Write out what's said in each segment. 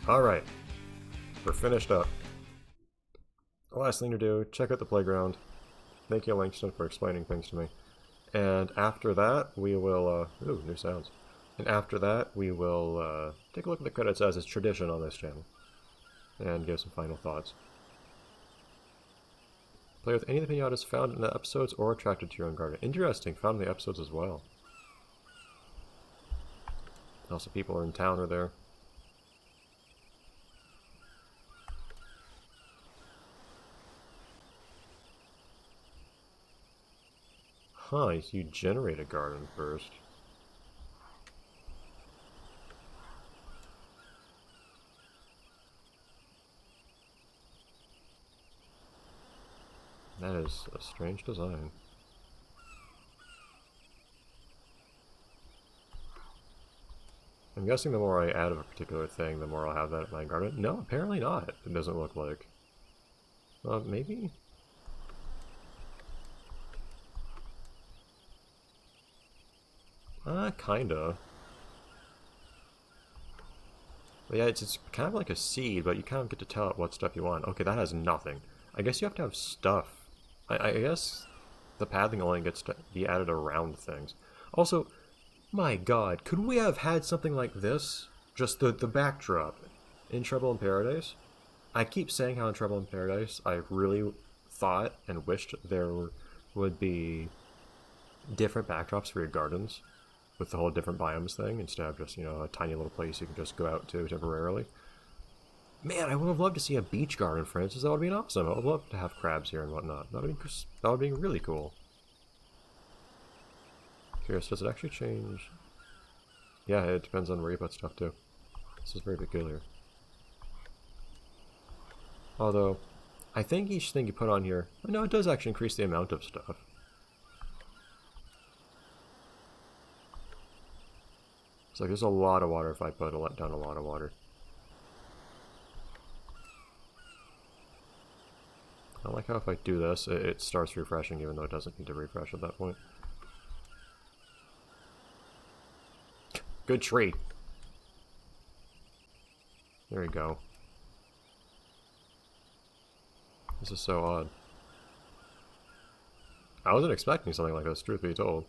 Alright, we're finished up. The last thing to do, check out the playground. Thank you, Langston, for explaining things to me. And after that, we will, ooh, new sounds. And after that, we will take a look at the credits as is tradition on this channel. And give some final thoughts. Play with any of the pinatas found in the episodes or attracted to your own garden. Interesting, found in the episodes as well. Also, people in town are there. Huh, you generate a garden first. That is a strange design. I'm guessing the more I add of a particular thing, the more I'll have that in my garden. No, apparently not. It doesn't look like. Maybe? Kinda. But yeah, it's kind of like a seed, but you kind of get to tell it what stuff you want. Okay, that has nothing. I guess you have to have stuff. I guess the pathing only gets to be added around things. Also, my god, could we have had something like this? Just the backdrop in Trouble in Paradise? I keep saying how in Trouble in Paradise I really thought and wished there would be different backdrops for your gardens with the whole different biomes thing instead of just, you know, a tiny little place you can just go out to temporarily. Man, I would have loved to see a beach garden, for instance. That would be awesome. I would love to have crabs here and whatnot. That would be really cool. Curious, does it actually change? Yeah, it depends on where you put stuff too. This is very peculiar. Although, I think each thing you put on here, no, it does actually increase the amount of stuff. It's like there's a lot of water if I put down a lot of water. I like how if I do this, it starts refreshing even though it doesn't need to refresh at that point. Good tree. There we go. This is so odd. I wasn't expecting something like this, truth be told.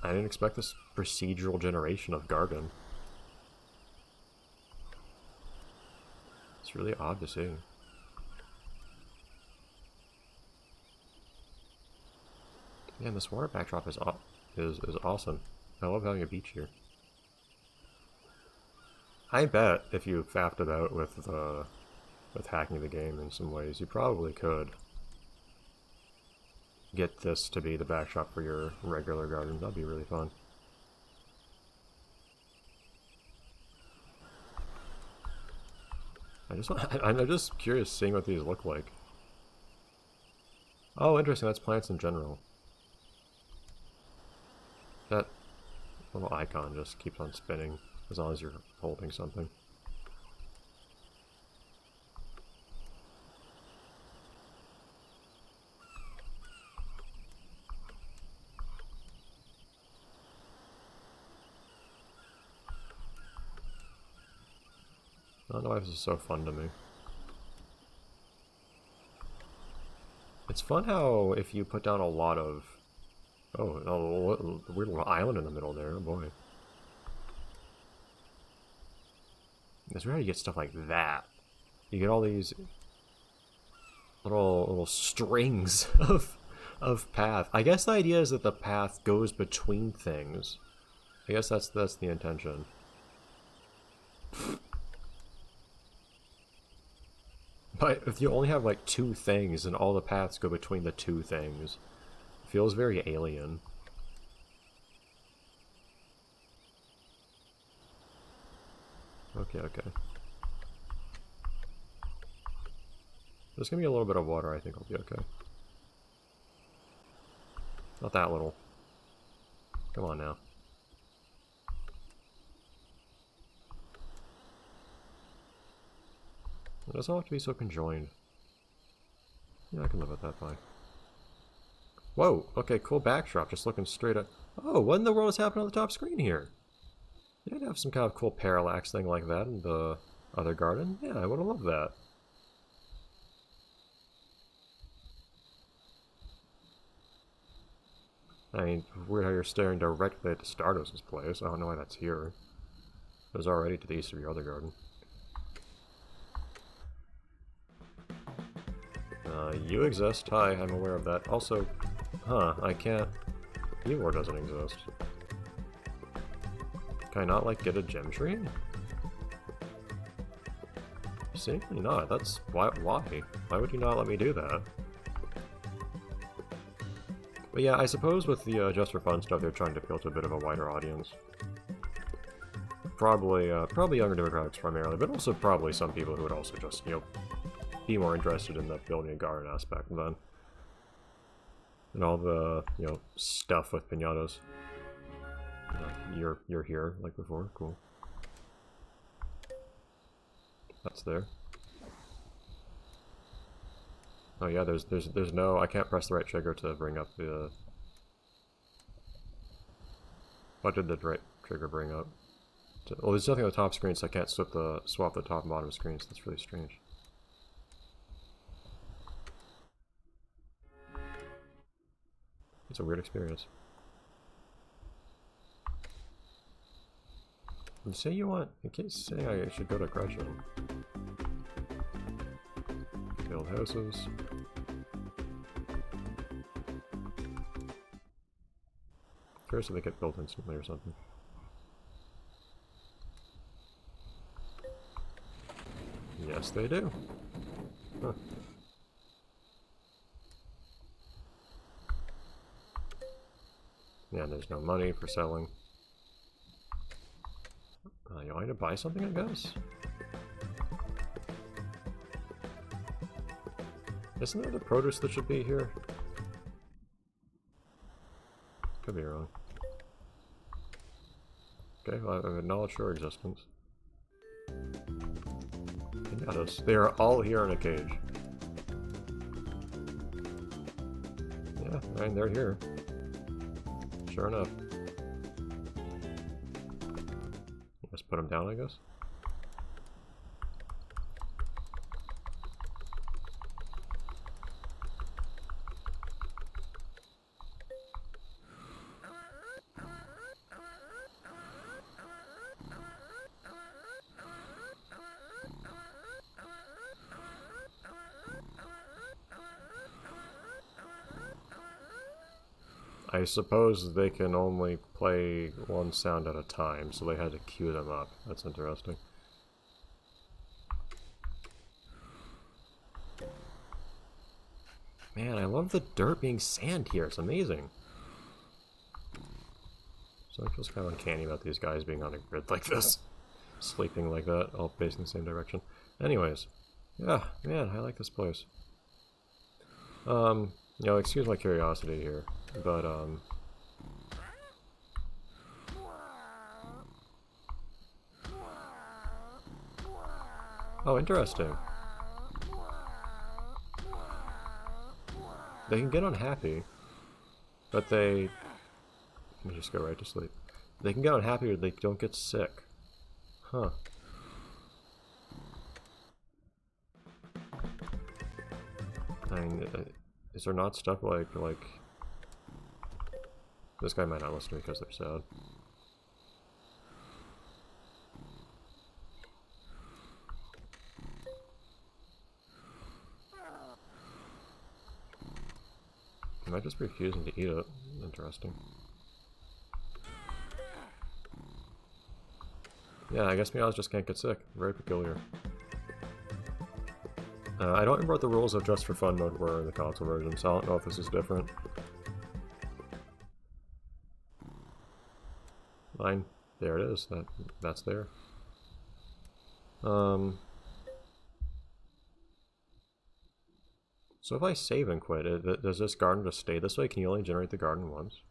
I didn't expect this procedural generation of garden. It's really odd to see. Man, this water backdrop is awesome. I love having a beach here. I bet if you faffed about with hacking the game in some ways, you probably could get this to be the backdrop for your regular garden. That'd be really fun. I'm just curious seeing what these look like. Oh, interesting. That's plants in general. That little icon just keeps on spinning as long as you're holding something. I don't know why this is so fun to me. It's fun how if you put down a lot of... Oh, a weird little island in the middle there, oh boy. It's weird how you get stuff like that. You get all these little strings of path. I guess the idea is that the path goes between things. I guess that's the intention. But if you only have like two things and all the paths go between the two things, it feels very alien. Okay, okay. Just give me a little bit of water, I think I'll be okay. Not that little. Come on now. It doesn't have to be so conjoined. Yeah, I can live with that, fine. Whoa, okay, cool backdrop, just looking straight at... Oh, what in the world is happening on the top screen here? You would have some kind of cool parallax thing like that in the other garden. Yeah, I would have loved that. I mean, weird how you're staring directly at the Stardust's place. I don't know why that's here. It was already to the east of your other garden. You exist. Hi, I'm aware of that. Also, I can't... Evor doesn't exist. Can I not, like, get a gem tree? Seemingly not. That's... Why? Why would you not let me do that? But yeah, I suppose with the Just for Fun stuff, they're trying to appeal to a bit of a wider audience. Probably younger demographics primarily, but also probably some people who would also just, you know, be more interested in the building a garden aspect then. And all the, you know, stuff with piñatas. You're here, like before, cool. That's there. Oh yeah, there's no... I can't press the right trigger to bring up the... What did the right trigger bring up? Well, there's nothing on the top screen, so I can't swap the top and bottom screens. That's really strange. It's a weird experience. You say you want... I can't say I should go to Gretchen. Build houses. Curious if they get built instantly or something. Yes, they do. Huh. Yeah, there's no money for selling. You want to buy something, I guess? Isn't there the produce that should be here? Could be wrong. Okay, well, I've acknowledged your existence. Piñatas. They are all here in a cage. Yeah, I mean, they're here. Sure enough. Let's put them down, I guess. I suppose they can only play one sound at a time, so they had to queue them up. That's interesting. Man, I love the dirt being sand here. It's amazing. So it feels kind of uncanny about these guys being on a grid like this. Sleeping like that, all facing the same direction. Anyways. Yeah, man, I like this place. You know, excuse my curiosity here, but, oh, interesting. They can get unhappy, but they... Let me just go right to sleep. They can get unhappy, but they don't get sick. Huh. I mean, is there not stuff like... This guy might not listen to me because they're sad. He might just be refusing to eat it. Interesting. Yeah, I guess meows just can't get sick. Very peculiar. I don't remember what the rules of Just for Fun mode were in the console version, so I don't know if this is different. Fine. There it is. That's there. So if I save and quit, does this garden just stay this way? Can you only generate the garden once?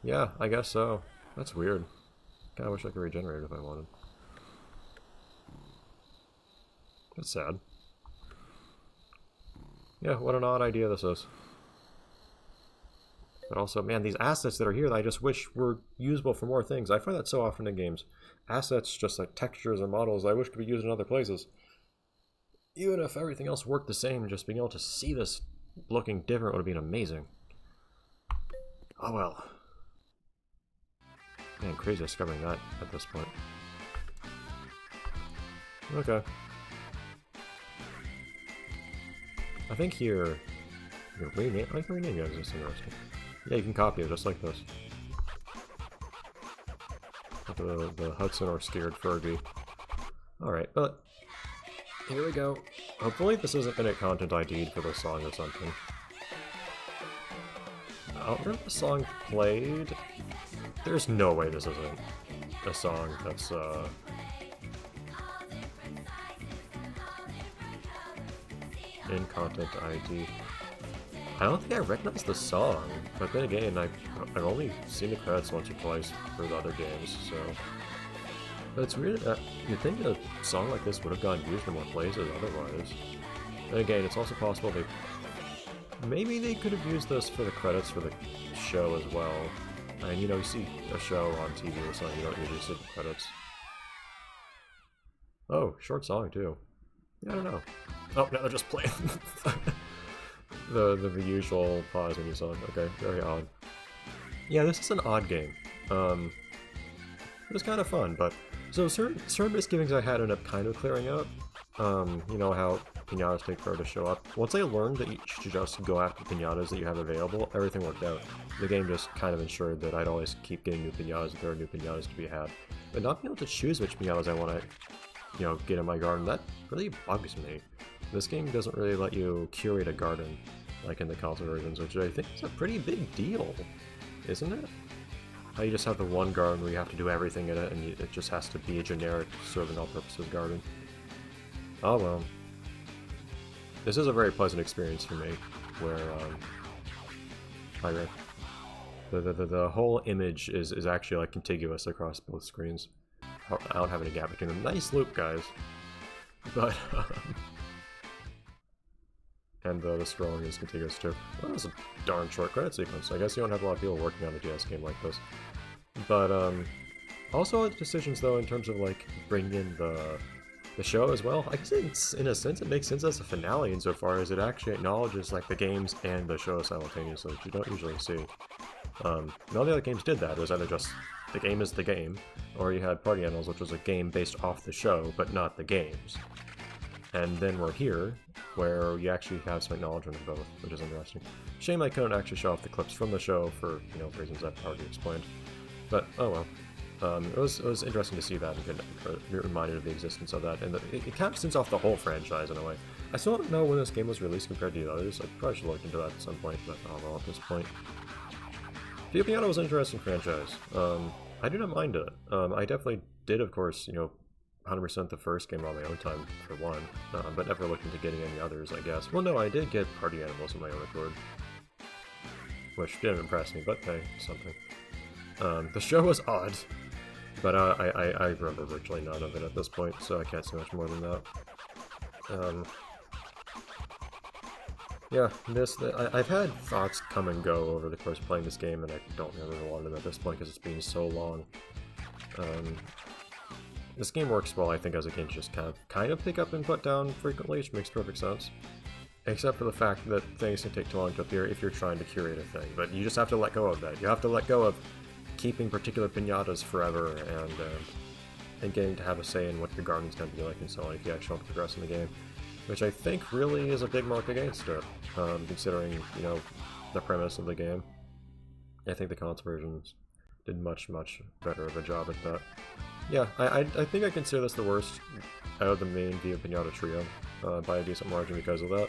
Yeah, I guess so. That's weird. Kinda wish I could regenerate if I wanted. That's sad. Yeah, what an odd idea this is. But also, man, these assets that are here that I just wish were usable for more things. I find that so often in games. Assets, just like textures and models, I wish could be used in other places. Even if everything else worked the same, just being able to see this looking different would have been amazing. Oh well. Man, crazy discovering that at this point. Okay. I think here... You can rename... I can rename your existing roster. Yeah, you can copy it just like this. The Hudson or Scared Fergie. Alright, but... Here we go. Hopefully this isn't Infinite Content ID'd for this song or something. I don't remember the song played. There's no way this isn't a song that's, in Content ID. I don't think I recognize the song, but then again, I've only seen the credits once or twice for the other games, so... But it's weird, you'd think a song like this would have gotten used in more places otherwise. And again, it's also possible they... Maybe they could have used this for the credits for the show as well. And you know, you see a show on TV or something, you don't usually see the credits. Oh, short song too. Yeah, I don't know. Oh, no, they're just playing. the usual pause when you song. Okay, very odd. Yeah, this is an odd game. It was kind of fun, but... So certain misgivings I had ended up kind of clearing up. You know how piñatas take forever to show up. Once I learned that you should just go after piñatas that you have available, everything worked out. The game just kind of ensured that I'd always keep getting new piñatas if there are new piñatas to be had. But not being able to choose which piñatas I want to, you know, get in my garden, that really bugs me. This game doesn't really let you curate a garden, like in the console versions, which I think is a pretty big deal, isn't it? How you just have the one garden where you have to do everything in it, and it just has to be a generic serving all purposes garden. Oh well. This is a very pleasant experience for me, where the whole image is actually like contiguous across both screens. I don't have any gap between them. Nice loop, guys. But and the scrolling is contiguous too. Well, that was a darn short credit sequence. I guess you don't have a lot of people working on a DS game like this. But also decisions though in terms of like bringing in the show as well. I guess it's, in a sense it makes sense as a finale insofar as it actually acknowledges like the games and the show simultaneously, which you don't usually see. And all the other games did that. It was either just the game is the game, or you had Party Animals, which was a game based off the show, but not the games. And then we're here, where you actually have some acknowledgement of both, which is interesting. Shame I couldn't actually show off the clips from the show for, you know, reasons I've already explained. But, oh well. It was interesting to see that and get reminded of the existence of that, and it kind of extends off the whole franchise in a way. I still don't know when this game was released compared to the others. I probably should look into that at some point, but oh well at this point. Viva Piñata was an interesting franchise. I do not mind it. I definitely did, of course, you know, 100% the first game on my own time, for one, but never looked into getting any others, I guess. Well, no, I did get Party Animals on my own accord, which didn't impress me, but hey, something. The show was odd, but I remember virtually none of it at this point, so I can't say much more than that. Yeah, I've had thoughts come and go over the course of playing this game, and I don't remember a lot of them at this point because it's been so long. This game works well, I think, as a game to just kind of pick up and put down frequently, which makes perfect sense. Except for the fact that things can take too long to appear if you're trying to curate a thing, but you just have to let go of that. You have to let go of keeping particular piñatas forever and getting to have a say in what your garden's going to be like and so on if you actually want to progress in the game. Which I think really is a big mark against it, considering, you know, the premise of the game. I think the console versions did much better of a job at that. Yeah, I think I consider this the worst out of the main Viva Piñata trio, by a decent margin because of that.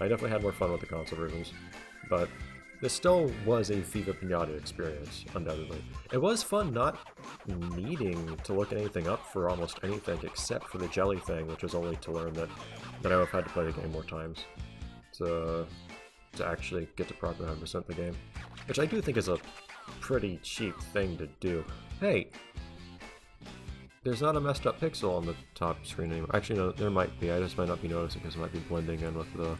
I definitely had more fun with the console versions, but this still was a Viva Piñata experience, undoubtedly. It was fun not needing to look anything up for almost anything except for the jelly thing, which was only to learn that I would have had to play the game more times to actually get to properly 100% the game. Which I do think is a pretty cheap thing to do. Hey! there's not a messed up pixel on the top screen anymore. Actually, no, there might be. I just might not be noticing because it might be blending in with the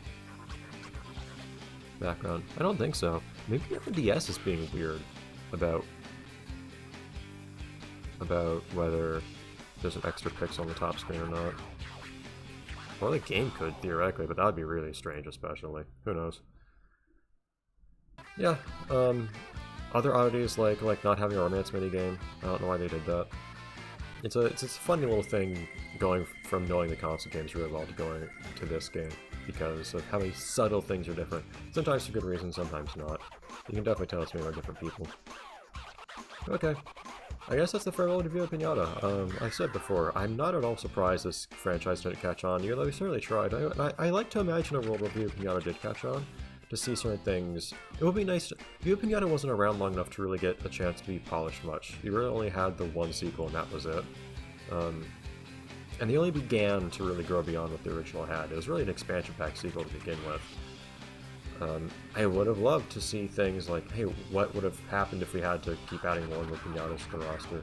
background. I don't think so. Maybe the DS is being weird about whether there's an extra pixel on the top screen or not. Or the game could, theoretically, but that would be really strange, especially. Who knows? Yeah, other oddities like not having a romance minigame. I don't know why they did that. It's a funny little thing going from knowing the console games really well to going to this game because of how many subtle things are different. Sometimes for good reasons, sometimes not. You can definitely tell it's made by different people. Okay. I guess that's the farewell to Viva Piñata. I said before, I'm not at all surprised this franchise didn't catch on, even though we certainly tried. I like to imagine a world where Viva Piñata did catch on, to see certain things. It would be nice to... Viva Piñata wasn't around long enough to really get a chance to be polished much. You really only had the one sequel and that was it. And they only began to really grow beyond what the original had. It was really an expansion pack sequel to begin with. I would have loved to see things like, hey, what would have happened if we had to keep adding more Viva Piñatas to the roster?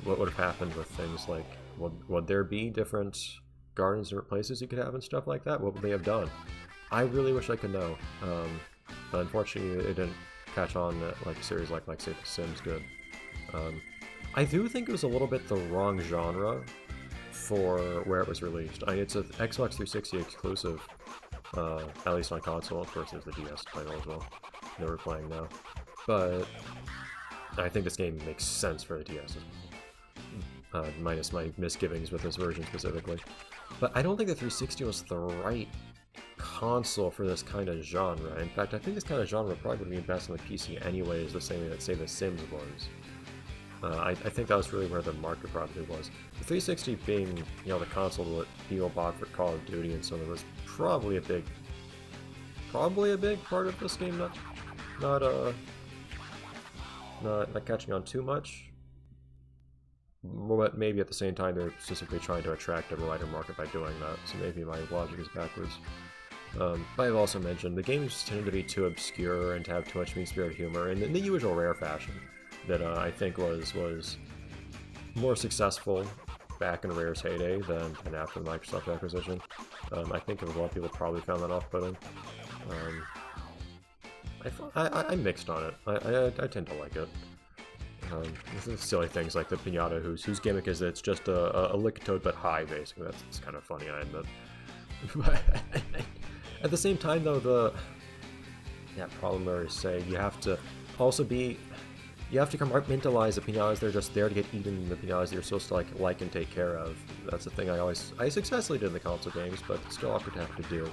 What would have happened with things like, would there be different gardens or places you could have and stuff like that? What would they have done? I really wish I could know, but unfortunately it didn't catch on like a series like say The Sims did. I do think it was a little bit the wrong genre for where it was released. It's an Xbox 360 exclusive, at least on console. Of course, there's the DS title as well that we're playing now, but I think this game makes sense for the DS as well, minus my misgivings with this version specifically. But I don't think the 360 was the right console for this kind of genre. In fact, I think this kind of genre probably would be best on the PC anyways, the same way that, say, The Sims was. I think that was really where the market probably was. The 360 being, you know, the console that people bought for Call of Duty and so on was probably a big part of this game not catching on too much. But maybe at the same time they're specifically trying to attract a wider market by doing that, so maybe my logic is backwards. But I've also mentioned the games tend to be too obscure and to have too much mean-spirited humor in the usual Rare fashion that I think was more successful back in Rare's heyday than after the Microsoft acquisition. I think a lot of people probably found that off-putting. I'm mixed on it. I tend to like it. Silly things like the Piñata, whose gimmick is that it's just a lick toad but high, basically. That's kind of funny, I admit. But at the same time, though, that problem where say you have to compartmentalize the Piñatas. They're just there to get eaten. The Piñatas you're supposed to like and take care of. That's the thing I successfully did in the console games, but it's still awkward to have to do.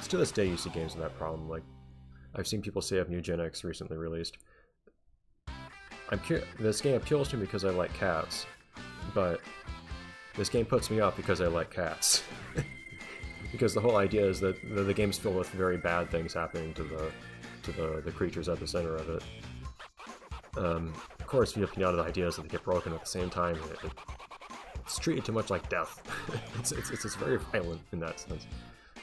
To this day, you see games with that problem. Like I've seen people say of New Gen X recently released. This game appeals to me because I like cats, but this game puts me off because I like cats. Because the whole idea is that the game's filled with very bad things happening to the creatures at the center of it. Of course, Viva Piñata, the idea is that they get broken at the same time. It's treated too much like death. it's very violent in that sense,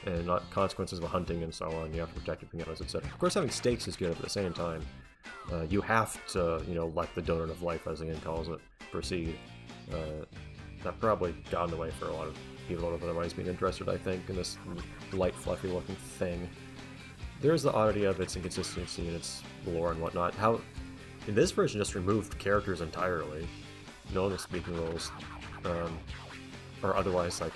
and not consequences of hunting and so on. You have to protect your Piñatas, etc. Of course, having stakes is good, but at the same time, you have to, let the donut of life, as the game calls it, proceed. That probably got in the way for a lot of people that have otherwise been interested, I think, in this light, fluffy-looking thing. There's the oddity of its inconsistency and its lore and whatnot. How in this version just removed characters entirely. No one was speaking roles, or otherwise, like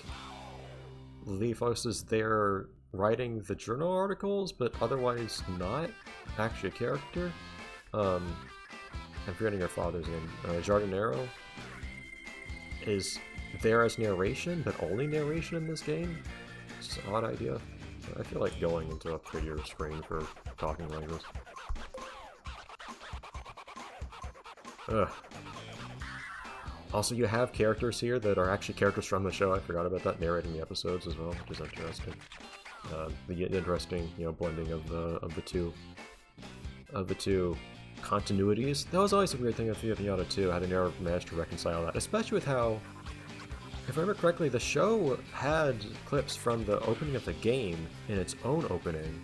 Leafos is there writing the journal articles, but otherwise not actually a character. I'm forgetting her father's name. Jardinero is there as narration, but only narration in this game. It's an odd idea. I feel like going into a prettier screen for talking language. Ugh. Also, you have characters here that are actually characters from the show. I forgot about that, narrating the episodes as well, which is interesting. The interesting, blending of the two continuities. That was always a weird thing with Viva Piñata too, how they never managed to reconcile that, especially with how, if I remember correctly, the show had clips from the opening of the game in its own opening.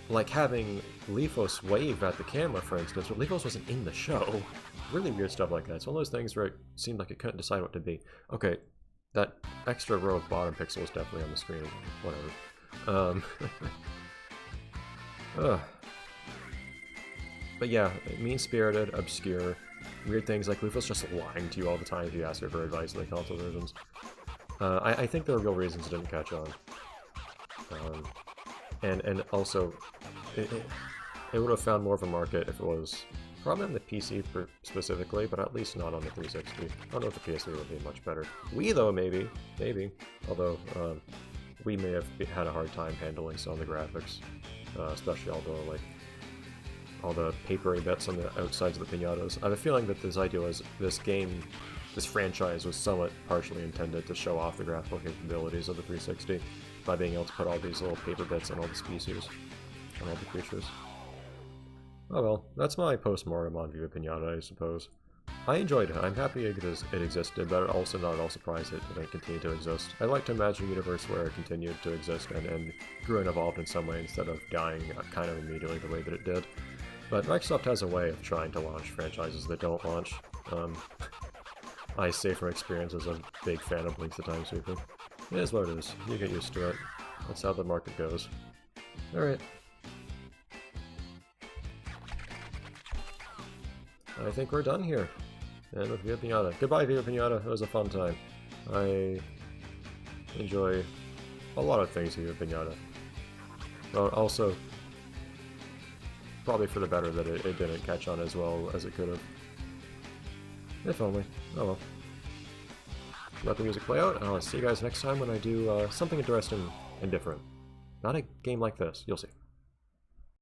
Like having Leafos wave at the camera, for instance, but Leafos wasn't in the show. really weird stuff like that. It's one of those things where it seemed like it couldn't decide what to be. Okay, that extra row of bottom pixel is definitely on the screen. Whatever. Ugh. But yeah, mean-spirited, obscure, weird things like Lufa's just lying to you all the time if you ask her for advice in the console versions. I think there are real reasons it didn't catch on. And also, it would have found more of a market if it was probably on the PC specifically, but at least not on the 360. I don't know if the PS3 would be much better. Wii though, maybe. Although, Wii may have had a hard time handling some of the graphics, especially all the papery bits on the outsides of the piñatas. I have a feeling that this idea was this franchise was somewhat partially intended to show off the graphical capabilities of the 360 by being able to put all these little paper bits on all the species and all the creatures. Oh well, that's my post-mortem on Viva Piñata, I suppose. I enjoyed it. I'm happy it existed, but also not at all surprised it didn't continue to exist. I'd like to imagine a universe where it continued to exist and grew and evolved in some way instead of dying kind of immediately the way that it did. But Microsoft has a way of trying to launch franchises that don't launch. I say from experience as a big fan of Link the Time Sweeper. It is what it is. You get used to it. That's how the market goes. Alright. I think we're done here. And with Viva Piñata. Goodbye, Viva Piñata. It was a fun time. I enjoy a lot of things Viva Piñata. But also, probably for the better that it didn't catch on as well as it could have. If only. Oh well. Let the music play out, and I'll see you guys next time when I do something interesting and different. Not a game like this. You'll see.